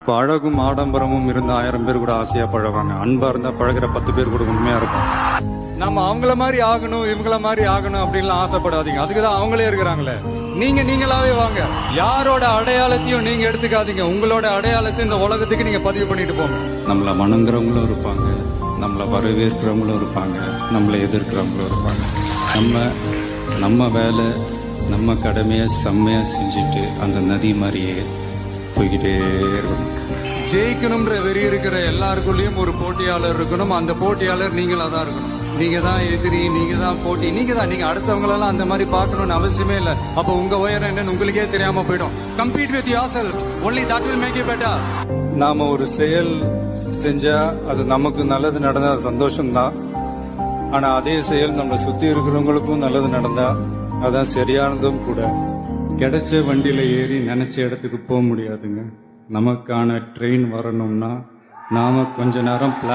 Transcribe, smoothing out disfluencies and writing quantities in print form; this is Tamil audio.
இப்போ அழகும் ஆடம்பரமும் இருந்த 1000 பேர் கூட ஆசையா பழகுவாங்க. அன்பா இருந்தா பழகுற 10 பேர் கூட உண்மையா இருக்கும். நம்ம அவங்கள மாதிரி ஆகணும் இவங்கள மாதிரி ஆகணும் அப்படின்லாம் ஆசைப்படாதீங்க. அதுக்குதான் அவங்களே இருக்கிறாங்களே. நீங்களாவே வாங்க. யாரோட அடையாளத்தையும் நீங்க எடுத்துக்காதீங்க. உங்களோட அடையாளத்தை இந்த உலகத்துக்கு நீங்க பதிவு பண்ணிட்டு போங்க. நம்மள வணங்குறவங்களும் இருப்பாங்க, நம்மள வரவேற்கிறவங்களும் இருப்பாங்க, நம்மளை எதிர்க்கிறவங்களும் இருப்பாங்க. நம்ம வேலை நம்ம கடமையை செம்மையா செஞ்சுட்டு அந்த நதி மாதிரியே போய்கிட்டே இருக்கணும். ஜெயிக்கணும்ன்ற வெறி இருக்கிற எல்லாருக்குள்ளயும் ஒரு போட்டியாளர் இருக்கணும். அந்த போட்டியாளர் நீங்களா தான் இருக்கணும். நீங்க தான் எதிரி, நீங்க தான் போட்டி, நீங்க அடுத்தவங்களெல்லாம் அந்த மாதிரி பார்க்கணும்னு அவசியமே இல்லை. அப்போ உங்க உயரம் என்னன்னு உங்களுக்கே தெரியாம போயிடும். Compete with yourself, only that will make you better. நாம ஒரு செயல் செஞ்சா அது நமக்கு நல்லது நடந்தா சந்தோஷம்தான். ஆனா அதே செயல் நம்ம சுத்தி இருக்கிறவங்களுக்கும் நல்லது நடந்தா அதான் சரியானதும் கூட. கிடைச்ச வண்டியில ஏறி நினைச்ச இடத்துக்கு போக முடியாதுங்க. நமக்கான ட்ரெயின் வரணும்னா நாம கொஞ்ச நேரம்